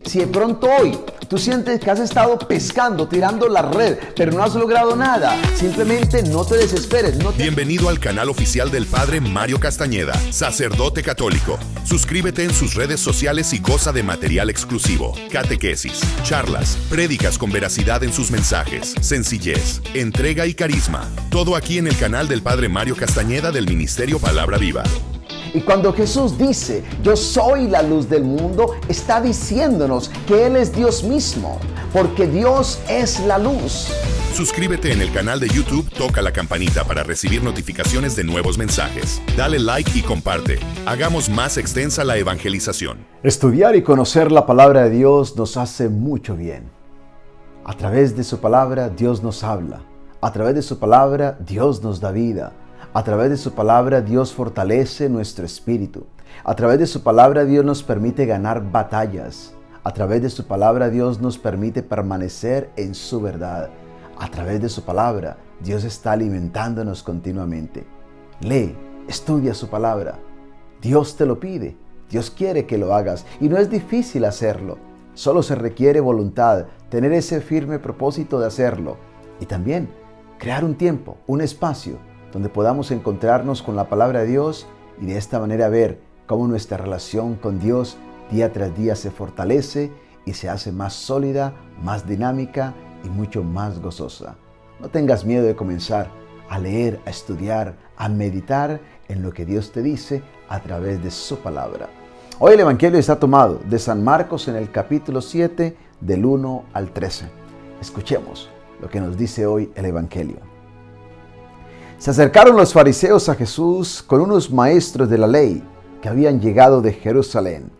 Si de pronto hoy tú sientes que has estado pescando, tirando la red, pero no has logrado nada, simplemente no te desesperes. Bienvenido al canal oficial del Padre Mario Castañeda, sacerdote católico. Suscríbete en sus redes sociales y goza de material exclusivo, catequesis, charlas, prédicas con veracidad en sus mensajes, sencillez, entrega y carisma. Todo aquí en el canal del Padre Mario Castañeda del Ministerio Palabra Viva. Y cuando Jesús dice, yo soy la luz del mundo, está diciéndonos que Él es Dios mismo, porque Dios es la luz. Suscríbete en el canal de YouTube, toca la campanita para recibir notificaciones de nuevos mensajes. Dale like y comparte. Hagamos más extensa la evangelización. Estudiar y conocer la palabra de Dios nos hace mucho bien. A través de su palabra, Dios nos habla. A través de su palabra, Dios nos da vida. A través de su palabra, Dios fortalece nuestro espíritu. A través de su palabra, Dios nos permite ganar batallas. A través de su palabra, Dios nos permite permanecer en su verdad. A través de su palabra, Dios está alimentándonos continuamente. Lee, estudia su palabra. Dios te lo pide. Dios quiere que lo hagas y no es difícil hacerlo. Solo se requiere voluntad, tener ese firme propósito de hacerlo. Y también crear un tiempo, un espacio donde podamos encontrarnos con la palabra de Dios y de esta manera ver cómo nuestra relación con Dios día tras día se fortalece y se hace más sólida, más dinámica y mucho más gozosa. No tengas miedo de comenzar a leer, a estudiar, a meditar en lo que Dios te dice a través de su palabra. Hoy el Evangelio está tomado de San Marcos en el capítulo 7 del 1 al 13. Escuchemos lo que nos dice hoy el Evangelio. Se acercaron los fariseos a Jesús con unos maestros de la ley que habían llegado de Jerusalén.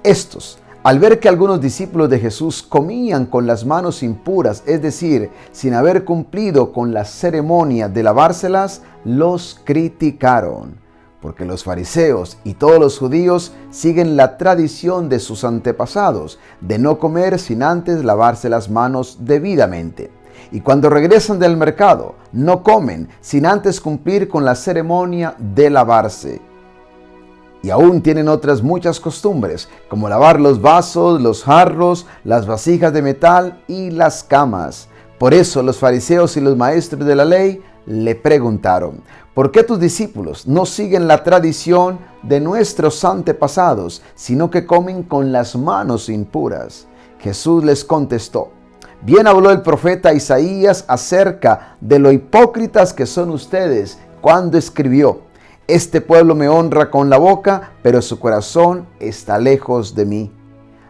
Estos, al ver que algunos discípulos de Jesús comían con las manos impuras, es decir, sin haber cumplido con la ceremonia de lavárselas, los criticaron. Porque los fariseos y todos los judíos siguen la tradición de sus antepasados de no comer sin antes lavarse las manos debidamente. Y cuando regresan del mercado, no comen sin antes cumplir con la ceremonia de lavarse. Y aún tienen otras muchas costumbres, como lavar los vasos, los jarros, las vasijas de metal y las camas. Por eso los fariseos y los maestros de la ley le preguntaron, ¿por qué tus discípulos no siguen la tradición de nuestros antepasados, sino que comen con las manos impuras? Jesús les contestó, bien habló el profeta Isaías acerca de lo hipócritas que son ustedes cuando escribió, este pueblo me honra con la boca, pero su corazón está lejos de mí.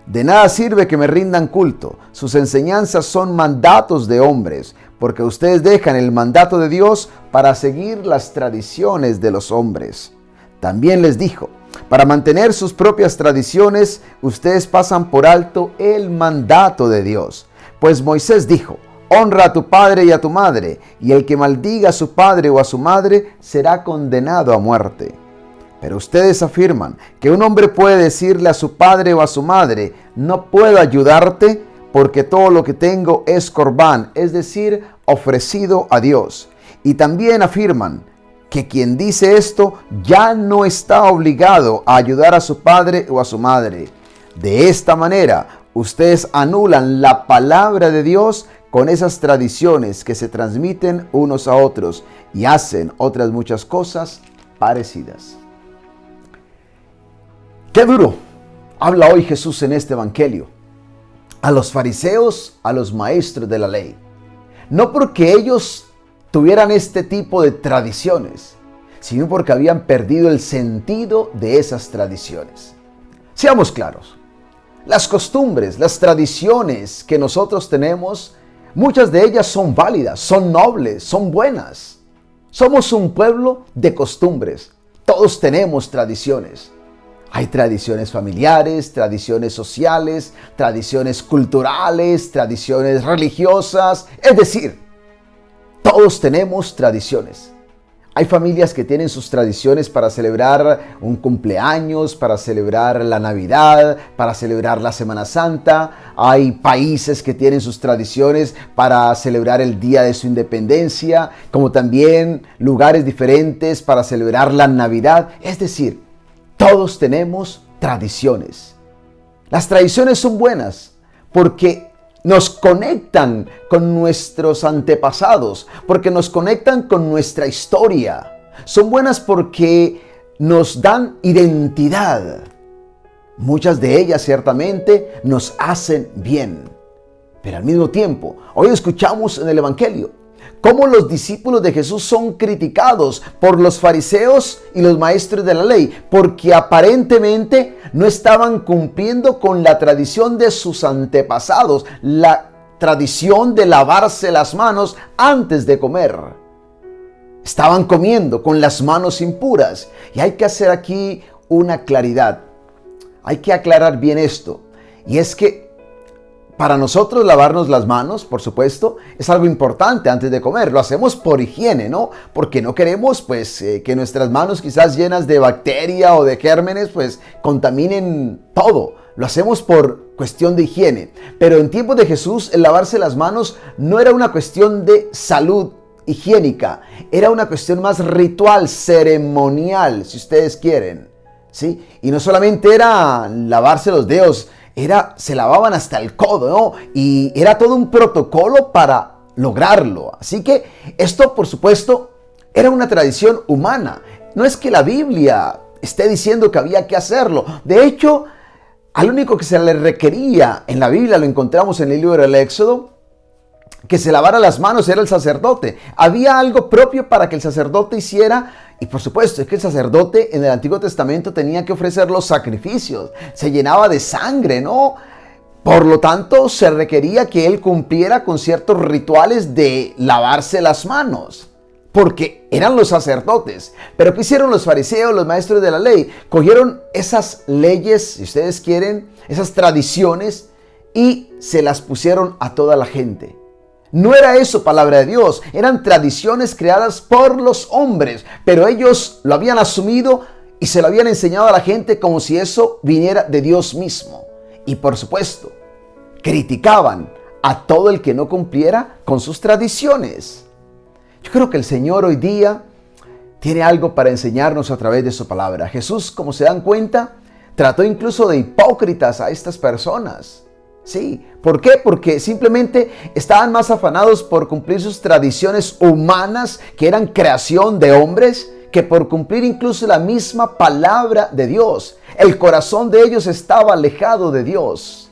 De nada sirve que me rindan culto, sus enseñanzas son mandatos de hombres, porque ustedes dejan el mandato de Dios para seguir las tradiciones de los hombres. También les dijo, para mantener sus propias tradiciones, ustedes pasan por alto el mandato de Dios. Pues Moisés dijo, honra a tu padre y a tu madre, y el que maldiga a su padre o a su madre será condenado a muerte. Pero ustedes afirman que un hombre puede decirle a su padre o a su madre, no puedo ayudarte porque todo lo que tengo es corbán, es decir, ofrecido a Dios. Y también afirman que quien dice esto ya no está obligado a ayudar a su padre o a su madre. De esta manera, ustedes anulan la palabra de Dios con esas tradiciones que se transmiten unos a otros y hacen otras muchas cosas parecidas. ¡Qué duro! Habla hoy Jesús en este evangelio a los fariseos, a los maestros de la ley. No porque ellos tuvieran este tipo de tradiciones, sino porque habían perdido el sentido de esas tradiciones. Seamos claros. Las costumbres, las tradiciones que nosotros tenemos, muchas de ellas son válidas, son nobles, son buenas. Somos un pueblo de costumbres. Todos tenemos tradiciones. Hay tradiciones familiares, tradiciones sociales, tradiciones culturales, tradiciones religiosas. Es decir, todos tenemos tradiciones. Hay familias que tienen sus tradiciones para celebrar un cumpleaños, para celebrar la Navidad, para celebrar la Semana Santa. Hay países que tienen sus tradiciones para celebrar el día de su independencia, como también lugares diferentes para celebrar la Navidad. Es decir, todos tenemos tradiciones. Las tradiciones son buenas porque nos conectan con nuestros antepasados, porque nos conectan con nuestra historia. Son buenas porque nos dan identidad. Muchas de ellas ciertamente nos hacen bien. Pero al mismo tiempo, hoy escuchamos en el Evangelio cómo los discípulos de Jesús son criticados por los fariseos y los maestros de la ley, porque aparentemente no estaban cumpliendo con la tradición de sus antepasados, la tradición de lavarse las manos antes de comer. Estaban comiendo con las manos impuras. Y hay que hacer aquí una claridad. Hay que aclarar bien esto. Y es que para nosotros lavarnos las manos, por supuesto, es algo importante antes de comer. Lo hacemos por higiene, ¿no? Porque no queremos, que nuestras manos quizás llenas de bacteria o de gérmenes, contaminen todo. Lo hacemos por cuestión de higiene. Pero en tiempos de Jesús, el lavarse las manos no era una cuestión de salud higiénica. Era una cuestión más ritual, ceremonial, si ustedes quieren, ¿sí? Y no solamente era lavarse los dedos, se lavaban hasta el codo, ¿no? Y era todo un protocolo para lograrlo. Así que esto, por supuesto, era una tradición humana. No es que la Biblia esté diciendo que había que hacerlo. De hecho, al único que se le requería en la Biblia, lo encontramos en el libro del Éxodo, que se lavara las manos, era el sacerdote. Había algo propio para que el sacerdote hiciera. Y por supuesto, es que el sacerdote en el Antiguo Testamento tenía que ofrecer los sacrificios. Se llenaba de sangre, ¿no? Por lo tanto, se requería que él cumpliera con ciertos rituales de lavarse las manos, porque eran los sacerdotes. Pero ¿qué hicieron los fariseos, los maestros de la ley? Cogieron esas leyes, si ustedes quieren, esas tradiciones, y se las pusieron a toda la gente. No era eso palabra de Dios, eran tradiciones creadas por los hombres, pero ellos lo habían asumido y se lo habían enseñado a la gente como si eso viniera de Dios mismo. Y por supuesto, criticaban a todo el que no cumpliera con sus tradiciones. Yo creo que el Señor hoy día tiene algo para enseñarnos a través de su palabra. Jesús, como se dan cuenta, trató incluso de hipócritas a estas personas. Sí, ¿por qué? Porque simplemente estaban más afanados por cumplir sus tradiciones humanas, que eran creación de hombres, que por cumplir incluso la misma palabra de Dios. El corazón de ellos estaba alejado de Dios.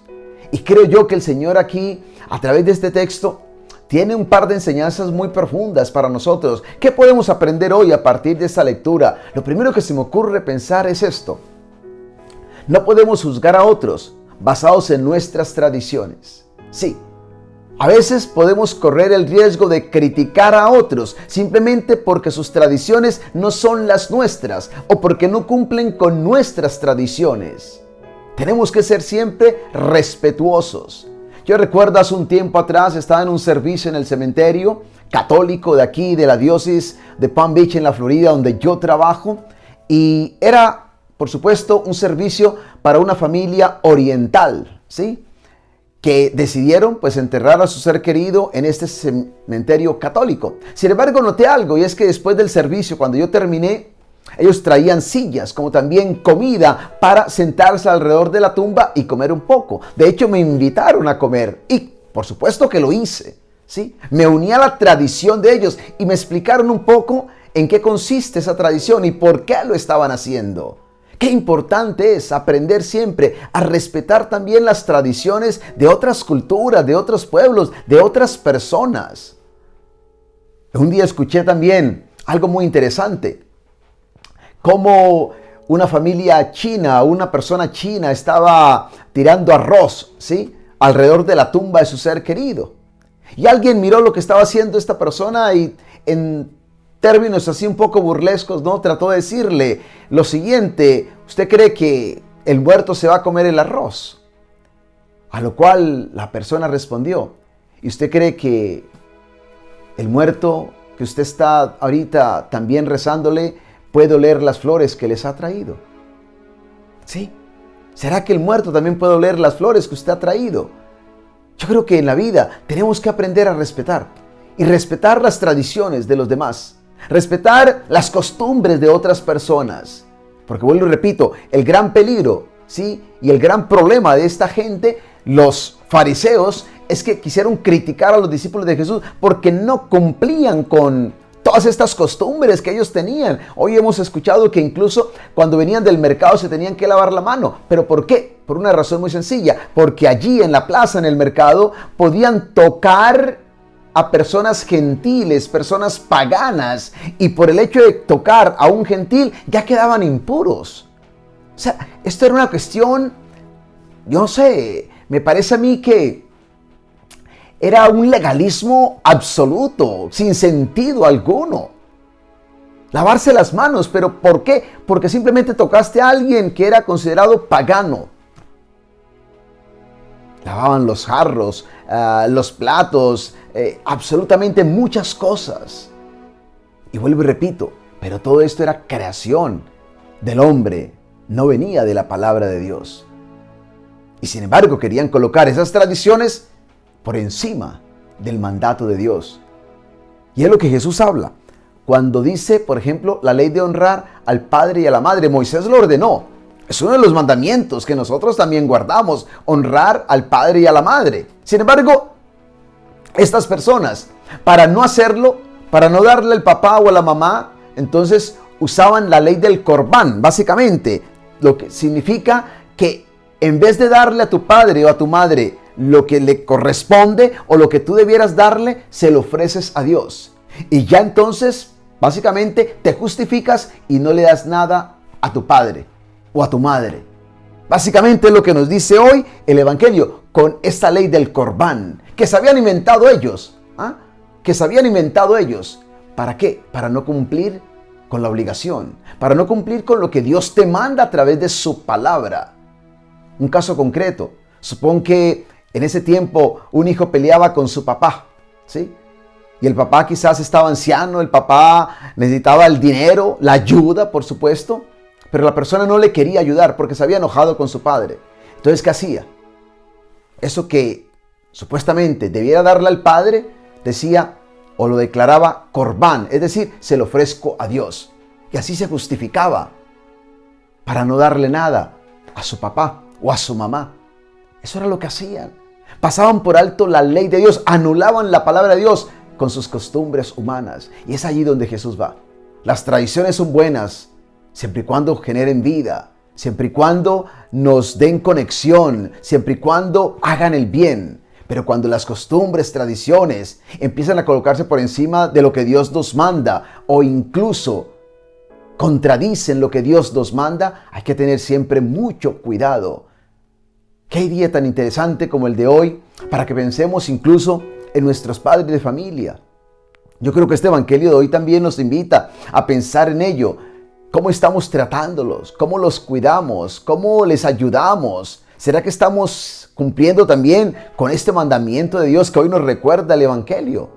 Y creo yo que el Señor aquí, a través de este texto, tiene un par de enseñanzas muy profundas para nosotros. ¿Qué podemos aprender hoy a partir de esta lectura? Lo primero que se me ocurre pensar es esto. No podemos juzgar a otros basados en nuestras tradiciones. Sí, a veces podemos correr el riesgo de criticar a otros simplemente porque sus tradiciones no son las nuestras o porque no cumplen con nuestras tradiciones. Tenemos que ser siempre respetuosos. Yo recuerdo hace un tiempo atrás estaba en un servicio en el cementerio católico de aquí, de la diócesis de Palm Beach en la Florida, donde yo trabajo, y era, por supuesto, un servicio para una familia oriental, ¿sí? Que decidieron enterrar a su ser querido en este cementerio católico. Sin embargo, noté algo, y es que después del servicio, cuando yo terminé, ellos traían sillas, como también comida, para sentarse alrededor de la tumba y comer un poco. De hecho, me invitaron a comer y, por supuesto, que lo hice, ¿sí? Me uní a la tradición de ellos y me explicaron un poco en qué consiste esa tradición y por qué lo estaban haciendo. Qué importante es aprender siempre a respetar también las tradiciones de otras culturas, de otros pueblos, de otras personas. Un día escuché también algo muy interesante, cómo una familia china, una persona china estaba tirando arroz, ¿sí?, alrededor de la tumba de su ser querido. Y alguien miró lo que estaba haciendo esta persona y en términos así un poco burlescos, ¿no?, trató de decirle lo siguiente: ¿usted cree que el muerto se va a comer el arroz? A lo cual la persona respondió: ¿y usted cree que el muerto que usted está ahorita también rezándole puede oler las flores que les ha traído? ¿Sí? ¿Será que el muerto también puede oler las flores que usted ha traído? Yo creo que en la vida tenemos que aprender a respetar y respetar las tradiciones de los demás. Respetar las costumbres de otras personas. Porque vuelvo y repito, el gran peligro ¿sí? Y el gran problema de esta gente, los fariseos, es que quisieron criticar a los discípulos de Jesús porque no cumplían con todas estas costumbres que ellos tenían. Hoy hemos escuchado que incluso cuando venían del mercado se tenían que lavar la mano. ¿Pero por qué? Por una razón muy sencilla. Porque allí en la plaza, en el mercado, podían tocar a personas gentiles, personas paganas. Y por el hecho de tocar a un gentil, ya quedaban impuros. O sea, esto era una cuestión, yo no sé, me parece a mí que era un legalismo absoluto, sin sentido alguno. Lavarse las manos, ¿pero por qué? Porque simplemente tocaste a alguien que era considerado pagano. Lavaban los jarros, los platos, absolutamente muchas cosas. Y vuelvo y repito, pero todo esto era creación del hombre, no venía de la palabra de Dios. Y sin embargo querían colocar esas tradiciones por encima del mandato de Dios. Y es lo que Jesús habla. Cuando dice, por ejemplo, la ley de honrar al padre y a la madre, Moisés lo ordenó. Es uno de los mandamientos que nosotros también guardamos, honrar al padre y a la madre. Sin embargo, estas personas, para no hacerlo, para no darle al papá o a la mamá, entonces usaban la ley del corbán, básicamente, lo que significa que en vez de darle a tu padre o a tu madre lo que le corresponde o lo que tú debieras darle, se lo ofreces a Dios. Y ya entonces, básicamente, te justificas y no le das nada a tu padre o a tu madre. Básicamente es lo que nos dice hoy el Evangelio con esta ley del corbán, que se habían inventado ellos. Que se habían inventado ellos. ¿Para qué? Para no cumplir con la obligación, para no cumplir con lo que Dios te manda a través de su palabra. Un caso concreto, supón que en ese tiempo un hijo peleaba con su papá, ¿sí? Y el papá quizás estaba anciano, el papá necesitaba el dinero, la ayuda, por supuesto, pero la persona no le quería ayudar porque se había enojado con su padre. Entonces, ¿qué hacía? Eso que supuestamente debiera darle al padre, decía o lo declaraba corbán, es decir, se lo ofrezco a Dios. Y así se justificaba para no darle nada a su papá o a su mamá. Eso era lo que hacían. Pasaban por alto la ley de Dios, anulaban la palabra de Dios con sus costumbres humanas. Y es allí donde Jesús va. Las tradiciones son buenas, siempre y cuando generen vida, siempre y cuando nos den conexión, siempre y cuando hagan el bien. Pero cuando las costumbres, tradiciones empiezan a colocarse por encima de lo que Dios nos manda o incluso contradicen lo que Dios nos manda, hay que tener siempre mucho cuidado. Qué día tan interesante como el de hoy para que pensemos incluso en nuestros padres de familia. Yo creo que este evangelio de hoy también nos invita a pensar en ello. ¿Cómo estamos tratándolos? ¿Cómo los cuidamos? ¿Cómo les ayudamos? ¿Será que estamos cumpliendo también con este mandamiento de Dios que hoy nos recuerda el evangelio?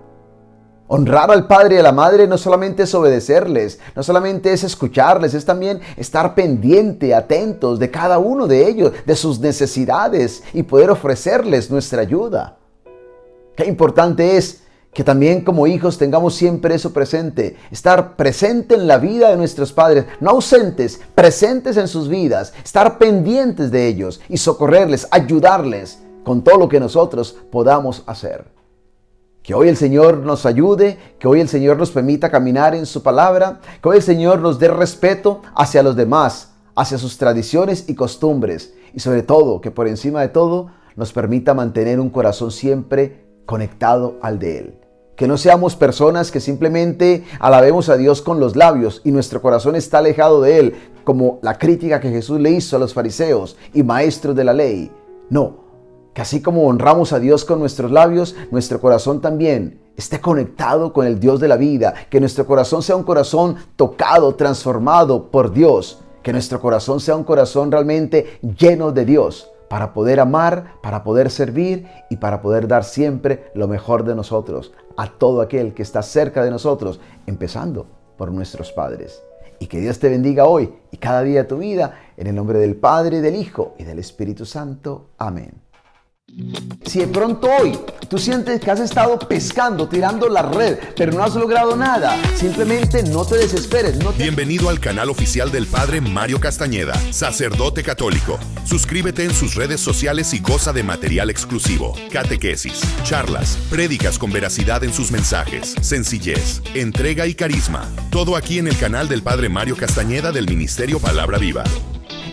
Honrar al padre y a la madre no solamente es obedecerles, no solamente es escucharles, es también estar pendiente, atentos de cada uno de ellos, de sus necesidades y poder ofrecerles nuestra ayuda. Qué importante es que también como hijos tengamos siempre eso presente, estar presente en la vida de nuestros padres, no ausentes, presentes en sus vidas, estar pendientes de ellos y socorrerles, ayudarles con todo lo que nosotros podamos hacer. Que hoy el Señor nos ayude, que hoy el Señor nos permita caminar en su palabra, que hoy el Señor nos dé respeto hacia los demás, hacia sus tradiciones y costumbres y sobre todo, que por encima de todo nos permita mantener un corazón siempre conectado al de Él. Que no seamos personas que simplemente alabemos a Dios con los labios y nuestro corazón está alejado de Él, como la crítica que Jesús le hizo a los fariseos y maestros de la ley. No, que así como honramos a Dios con nuestros labios, nuestro corazón también esté conectado con el Dios de la vida. Que nuestro corazón sea un corazón tocado, transformado por Dios. Que nuestro corazón sea un corazón realmente lleno de Dios, para poder amar, para poder servir y para poder dar siempre lo mejor de nosotros a todo aquel que está cerca de nosotros, empezando por nuestros padres. Y que Dios te bendiga hoy y cada día de tu vida, en el nombre del Padre, del Hijo y del Espíritu Santo. Amén. Si de pronto hoy tú sientes que has estado pescando, tirando la red, pero no has logrado nada, simplemente no te desesperes. Bienvenido al canal oficial del Padre Mario Castañeda, sacerdote católico. Suscríbete en sus redes sociales y goza de material exclusivo, catequesis, charlas, prédicas con veracidad en sus mensajes, sencillez, entrega y carisma. Todo aquí en el canal del Padre Mario Castañeda del Ministerio Palabra Viva.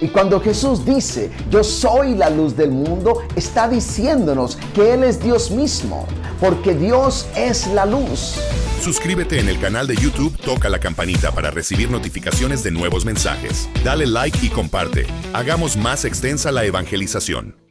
Y cuando Jesús dice, yo soy la luz del mundo, está diciéndonos que Él es Dios mismo, porque Dios es la luz. Suscríbete en el canal de YouTube, toca la campanita para recibir notificaciones de nuevos mensajes. Dale like y comparte. Hagamos más extensa la evangelización.